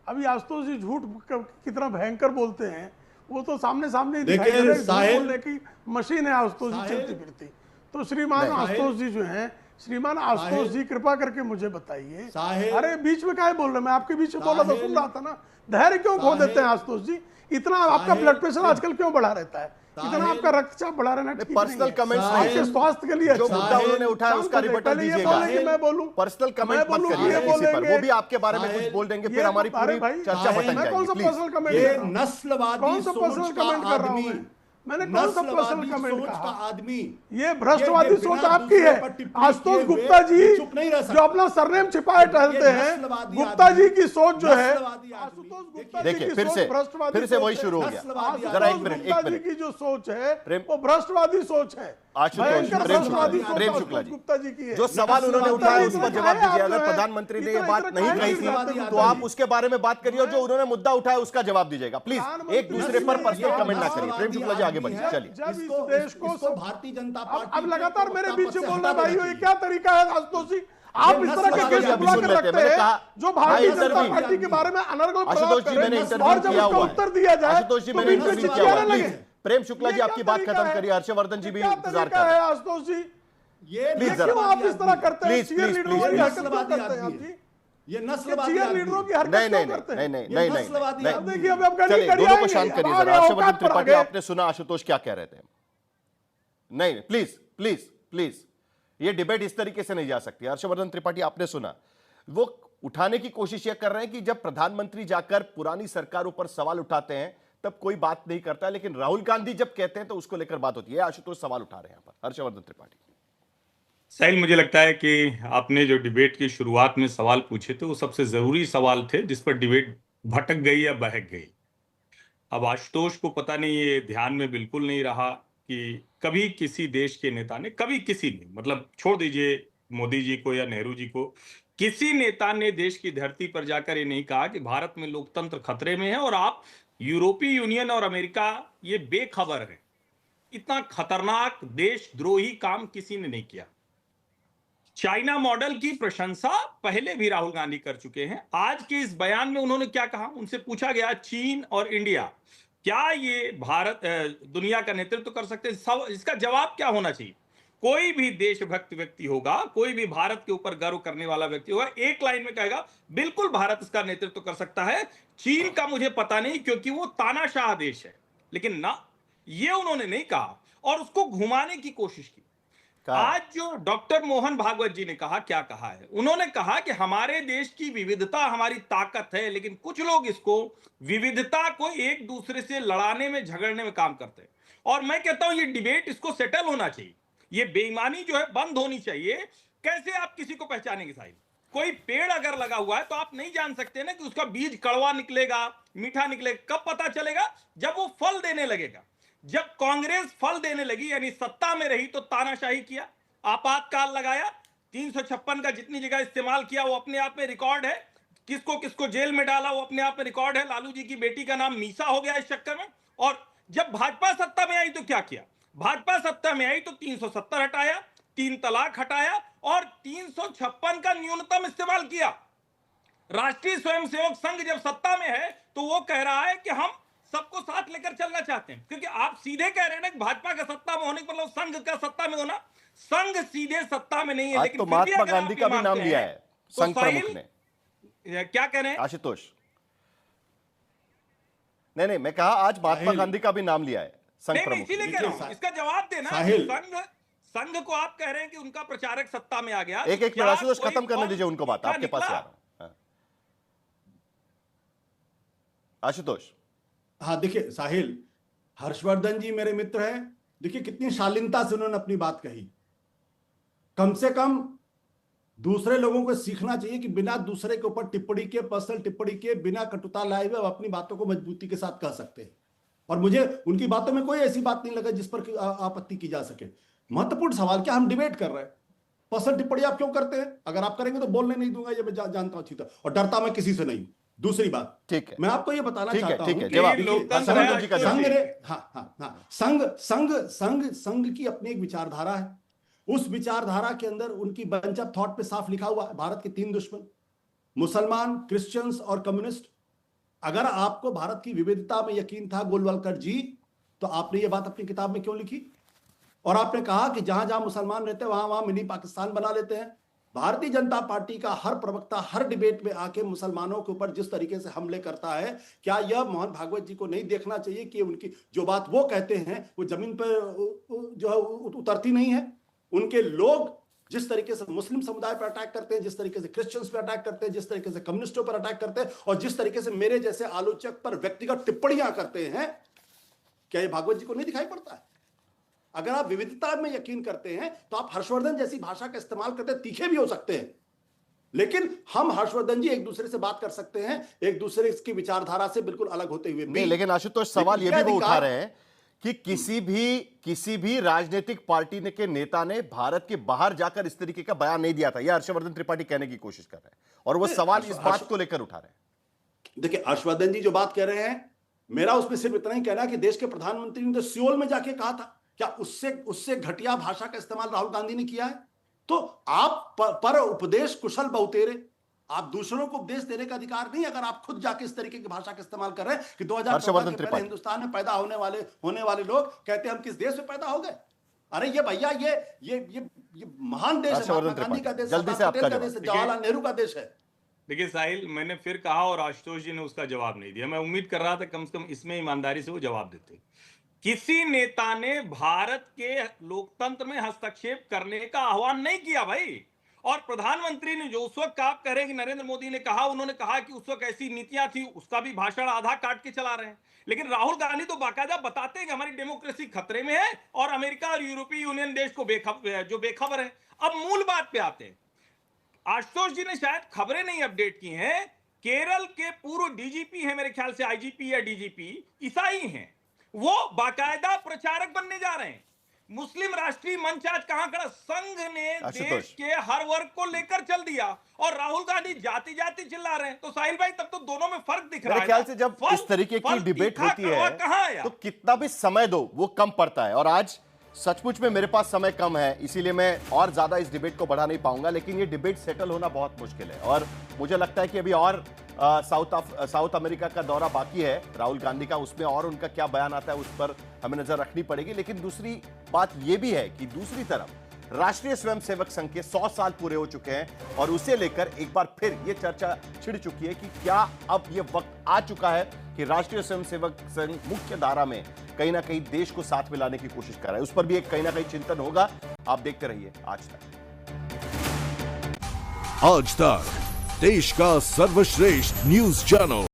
अभी आशुतोष जी झूठ कितना भयंकर बोलते हैं, वो तो सामने सामने ही देखिए, दिखाई दे रहा है, साहिल- बोलने की मशीन है आशुतोष जी चलती फिरती। तो श्रीमान नहीं, आशुतोष जी जो हैं, श्रीमान आशुतोष जी कृपा करके मुझे बताइए, साहिल- अरे बीच में काहे बोल रहे हैं? मैं आपके बीच में बोला था, साहिल- सुन रहा था ना। धैर्य क्यों खो साहिल- देते हैं आशुतोष जी? इतना आपका साहिल- ब्लड प्रेशर आजकल क्यों बढ़ा रहता है? इतना साहिल- आपका रक्तचाप बढ़ा रहना ठीक नहीं पर्सनल है। कमेंट्स आपके नहीं, स्वास्थ्य के लिए जो अच्छा मुद्दा है। उन्होंने उठाया शांत उसका हो जाइए। रिबटल पहले ये दीजिएगा। बोले कि मैं बोलूं, पर्सनल कमेंट मैं मत बोलूं, करिए ये किसी पर, बोलेंगे। वो भी आपके बारे में साहिल- कुछ बोल देंगे, ये फिर हमारी अरे पूरी भाई, चर्चा भटक मैं कौन सा जाएगी। पर्सनल कमेंट ये कर रहा हूं? नस्लवादी कौन सा सोच पर्सनल का कमेंट कर रहा हूं आदमी, मैं? मैंने कौन सा पर्सनल नस्लवादी कमेंट सोच का कहा? आदमी, ये भ्रष्टवादी ये सोच बिना आपकी दूसरे है। पर टिप्पणी आशुतोष किए हुए गुप्ता जी ये चुप नहीं रह सकता। जो अपना सरनेम छिपाए टहलते ये हैं, नस्लवादी गुप्ता आदमी, जी की सोच जो है, नस्लवादी आदमी। आशुतोष गुप्ता जी देखिए की फिर सोच से भ्रष्टवादी वही सोच शुरू हो है। गया। नस्लवादी जरा एक आशुतोष मिनट, गुप्ता एक जी मिनट। की जो सोच है प्रेम- वो भ्रष्टवादी सोच है। आशुतोष भयंकर प्रेम भ्रष्टवादी शुक्ला, सोच प्रेम आशुतोष शुक्ला जी, गुप्ता जी की है। जो सवाल उन्होंने उठाया उस पर जवाब दीजिए। अगर आप जो है, प्रधानमंत्री ने ये इतना- बात इतना नहीं काहे कही गिराते थी हो? तो आप उसके बारे में बात करिए, और जो उन्होंने मुद्दा उठाया उसका जवाब दीजिएगा प्लीज। एक दूसरे पर पर्सनल कमेंट ना करिए। प्रेम शुक्ला जी आगे बढ़िए, चलिए। जब इस इसको- देश को इसको भारतीय जनता पार्टी अब के लगातार मेरे प्रवक्ता बीच पद में से बोल रहे हटा भाई, देना ये चाहिए। क्या तरीका है आशुतोष जी? आप इस तरह के आशुतोष केस जी, अभी बुला सुन के लेते हैं। रखते मैंने हैं कहा- जो भारतीय हाँ, जनता इंटरव्यू- पार्टी के बारे में अनर्गल आशुतोष जी, मैंने करें इंटरव्यू और जब किया उसका हुआ है। उत्तर दिया जाए आशुतोष जी, तो मैंने बीच में इंटरव्यू चिट्ठी किया हुआ आने है। लगे। प्लीज प्रेम शुक्ला ये जी, आपकी क्या बात तरीका खत्म है? करिए। हर्षवर्धन जी भी क्या इंतजार तरीका कर रहे है हैं। आशुतोष जी? ये प्लीज क्यों जरा। आप इस तरह करते हैं? प्लीज, चीयर प्लीज, लीडरों प्लीज, की प्लीज। हरकत क्यों नस्लवादी करते हैं आप आदमी जी? ये ये नस्लवादी चीयर आदमी लीडरों की है। हरकत नहीं क्यों नहीं करते नहीं हैं? नहीं ये नहीं नहीं नस्लवादी नहीं। अब आदमी देखिए, अब आप गली चलिए, गली दोनों को आएंगे। शांत अब करिए आ जरा। गए, हर्षवर्धन औकात पर आ त्रिपाठी, गए। आपने सुना आशुतोष क्या कह रहे थे? नहीं, प्लीज प्लीज प्लीज, ये डिबेट इस तरीके से नहीं जा सकती। हर्षवर्धन त्रिपाठी, आपने सुना, वो उठाने की कोशिश यह कर रहे हैं कि जब प्रधानमंत्री जाकर पुरानी सरकारों पर सवाल उठाते हैं तब कोई बात नहीं करता, लेकिन राहुल गांधी जब कहते हैं तो उसको लेकर बात होती है। आशुतोष सवाल उठा रहे हैं यहां पर। हर्षवर्धन त्रिपाठी। साहिल, मुझे लगता है कि आपने जो डिबेट की शुरुआत में सवाल पूछे थे वो सबसे जरूरी सवाल थे जिस पर डिबेट भटक गई या बहक गई। अब आशुतोष को पता नहीं, ये ध्यान में बिल्कुल नहीं रहा कि कभी किसी देश के नेता ने, कभी किसी ने, मतलब छोड़ दीजिए मोदी जी को या नेहरू जी को, किसी नेता ने देश की धरती पर जाकर ये नहीं कहा कि भारत में लोकतंत्र खतरे में है और आप यूरोपीय यूनियन और अमेरिका ये बेखबर है। इतना खतरनाक देशद्रोही काम किसी ने नहीं किया। चाइना मॉडल की प्रशंसा पहले भी राहुल गांधी कर चुके हैं। आज के इस बयान में उन्होंने क्या कहा? उनसे पूछा गया चीन और इंडिया क्या ये भारत दुनिया का नेतृत्व कर सकते हैं? इसका जवाब क्या होना चाहिए? कोई भी देशभक्त व्यक्ति होगा, कोई भी भारत के ऊपर गर्व करने वाला व्यक्ति होगा, एक लाइन में कहेगा बिल्कुल भारत इसका नेतृत्व कर सकता है। चीन का मुझे पता नहीं क्योंकि वो तानाशाह देश है, लेकिन ना, ये उन्होंने नहीं कहा और उसको घुमाने की कोशिश की। आज जो डॉक्टर मोहन भागवत जी ने कहा, क्या कहा है? उन्होंने कहा कि हमारे देश की विविधता हमारी ताकत है, लेकिन कुछ लोग इसको विविधता को एक दूसरे से लड़ाने में, झगड़ने में काम करते हैं। और मैं कहता हूं ये डिबेट, इसको सेटल होना चाहिए। ये बेईमानी जो है बंद होनी चाहिए। कैसे आप किसी को पहचानेंगे साहिब? कोई पेड़ अगर लगा हुआ है तो आप नहीं जान सकते ना कि उसका बीज कड़वा निकलेगा, मीठा निकलेगा। कब पता चलेगा? जब वो फल देने लगेगा। जब कांग्रेस फल देने लगी, यानी सत्ता में रही, तो तानाशाही किया, आपातकाल लगाया, 356 का जितनी जगह इस्तेमाल किया वो अपने आप में रिकॉर्ड है। किसको किसको जेल में डाला वो अपने आप में रिकॉर्ड है। लालू जी की बेटी का नाम मीसा हो गया इस चक्कर में। और जब भाजपा सत्ता में आई तो क्या किया? भाजपा सत्ता में आई तो 370 हटाया, 3 तलाक हटाया और 356 का न्यूनतम इस्तेमाल किया। राष्ट्रीय स्वयंसेवक संघ जब सत्ता में है तो वो कह रहा है कि हम सबको साथ लेकर चलना चाहते हैं, क्योंकि आप सीधे कह रहे हैं ना कि भाजपा का सत्ता में होने का मतलब संघ का सत्ता में होना। संघ सीधे सत्ता में नहीं है, आज लेकिन तो फिर भी महात्मा अगर गांधी आप का ये भी नाम मानते लिया हैं, है तो संघ प्रमुख साहिल, ने। क्या कह रहे हैं आशुतोष? नहीं, मैं कहा आज महात्मा गांधी का भी नाम लिया है संघ नहीं, प्रमुख। इसीलिए कह रहा हूं, इसका जवाब देना। संघ को आप कह रहे हैं कि उनका प्रचारक सत्ता में आ गया। एक मिनट आशुतोष, खत्म करने दीजिए उनको बात, आपके पास से आ रहा हूं। आशुतोष। हाँ, देखिए साहिल, हर्षवर्धन जी मेरे मित्र हैं। देखिए कितनी शालीनता से उन्होंने अपनी बात कही। कम से कम दूसरे लोगों को सीखना चाहिए कि बिना दूसरे के ऊपर टिप्पणी के, पर्सनल टिप्पणी के, बिना कटुता लाए हुए अपनी बातों को मजबूती के साथ कह सकते हैं। और मुझे उनकी बातों में कोई ऐसी बात नहीं लगा जिस पर आपत्ति की जा सके। महत्वपूर्ण सवाल क्या, हम डिबेट कर रहे हैं। पर्सनल टिप्पणी आप क्यों करते हैं? अगर आप करेंगे तो बोलने नहीं दूंगा, ये मैं जानता हूं अच्छी तरह, और डरता मैं किसी से नहीं। दूसरी बात, ठीक है, मैं आपको ये बताना चाहता हूं कि संघ की अपनी एक विचारधारा है। उस विचारधारा के अंदर उनकी बंच ऑफ थॉट पे साफ लिखा हुआ है, भारत के 3 दुश्मन, मुसलमान, क्रिश्चियंस और कम्युनिस्ट। अगर आपको भारत की विविधता में यकीन था गोलवलकर जी, तो आपने ये बात अपनी किताब में क्यों लिखी? और आपने कहा कि जहां जहां मुसलमान रहते हैं वहां वहां मिनी पाकिस्तान बना लेते हैं। भारतीय जनता पार्टी का हर प्रवक्ता हर डिबेट में आके मुसलमानों के ऊपर जिस तरीके से हमले करता है, क्या यह मोहन भागवत जी को नहीं देखना चाहिए कि उनकी जो बात वो कहते हैं वो जमीन पर जो है उतरती नहीं है? उनके लोग जिस तरीके से मुस्लिम समुदाय पर अटैक करते हैं, जिस तरीके से क्रिश्चियंस पर अटैक करते हैं, जिस तरीके से कम्युनिस्टों पर अटैक करते हैं और जिस तरीके से मेरे जैसे आलोचक पर व्यक्तिगत टिप्पणियां करते हैं, क्या ये भागवत जी को नहीं दिखाई पड़ता है? अगर आप विविधता में यकीन करते हैं तो आप हर्षवर्धन जैसी भाषा का इस्तेमाल करते हैं, तीखे भी हो सकते हैं, लेकिन हम हर्षवर्धन जी एक दूसरे से बात कर सकते हैं, एक दूसरे की विचारधारा से बिल्कुल अलग होते हुए भी। लेकिन आशुतोष सवाल यह भी वो उठा रहे हैं कि किसी भी राजनीतिक पार्टी ने के नेता ने भारत के बाहर जाकर इस तरीके का बयान नहीं दिया था, यह हर्षवर्धन त्रिपाठी कहने की कोशिश कर रहे हैं और वो सवाल इस बात को लेकर उठा रहे हैं। देखिए, हर्षवर्धन जी जो बात कह रहे हैं, मेरा उसमें सिर्फ इतना ही कहना है कि देश के प्रधानमंत्री ने तो सियोल में जाके कहा था, क्या उससे घटिया भाषा का इस्तेमाल राहुल गांधी ने किया है? तो आप पर उपदेश कुशल बहुतेरे, आप दूसरों को उपदेश देने का अधिकार नहीं अगर आप खुद जाके इस तरीके की भाषा का इस्तेमाल कर रहे हैं कि 2014 के पहले हिंदुस्तान में पैदा होने वाले लोग कहते हैं हम किस देश में पैदा हो गए। अरे ये भैया ये महान देश है, महात्मा गांधी का देश, सरदार पटेल का देश है, जवाहरलाल नेहरू का देश है। देखिए साहिल, मैंने फिर कहा और आशुतोष जी ने उसका जवाब नहीं दिया। मैं उम्मीद कर रहा था कम से कम इसमें ईमानदारी से वो जवाब देते। किसी नेता ने भारत के लोकतंत्र में हस्तक्षेप करने का आह्वान नहीं किया भाई। और प्रधानमंत्री ने जो उस वक्त आप कह रहे हैं कि नरेंद्र मोदी ने कहा, उन्होंने कहा कि उस वक्त ऐसी नीतियां थी, उसका भी भाषण आधा काट के चला रहे हैं। लेकिन राहुल गांधी तो बाकायदा बताते हैं कि हमारी डेमोक्रेसी खतरे में है और अमेरिका और यूरोपीय यूनियन देश को बेखबर है। अब मूल बात पे आते हैं। आशुतोष जी ने शायद खबरें नहीं अपडेट की हैं। केरल के पूर्व डीजीपी है, मेरे ख्याल से आईजीपी या डीजीपी, ईसाई हैं, वो बाकायदा प्रचारक बनने जा रहे हैं। मुस्लिम राष्ट्रीय मंच आज कहां खड़ा? संघ ने देश के हर वर्ग को लेकर चल दिया और राहुल गांधी जाति जाति चिल्ला रहे हैं। तो साहिल भाई, तब तो दोनों में फर्क दिख रहा है। मेरे ख्याल से जब इस तरीके की डिबेट होती है तो कितना भी समय दो वो कम पड़ता है। और आज सचमुच में मेरे पास समय कम है, इसीलिए मैं और ज्यादा इस डिबेट को बढ़ा नहीं पाऊंगा, लेकिन ये डिबेट सेटल होना बहुत मुश्किल है। और मुझे लगता है कि अभी और साउथ अमेरिका का दौरा बाकी है राहुल गांधी का, उसमें और उनका क्या बयान आता है उस पर हमें नजर रखनी पड़ेगी। लेकिन दूसरी बात यह भी है कि दूसरी तरफ राष्ट्रीय स्वयंसेवक संघ के 100 साल पूरे हो चुके हैं और उसे लेकर एक बार फिर यह चर्चा छिड़ चुकी है कि क्या अब यह वक्त आ चुका है कि राष्ट्रीय स्वयंसेवक संघ मुख्य धारा में कहीं ना कहीं देश को साथ मिलाने की कोशिश कर रहा है। उस पर भी एक कहीं ना कहीं चिंतन होगा। आप देखते रहिए आज तक। आज तक, देश का सर्वश्रेष्ठ न्यूज चैनल।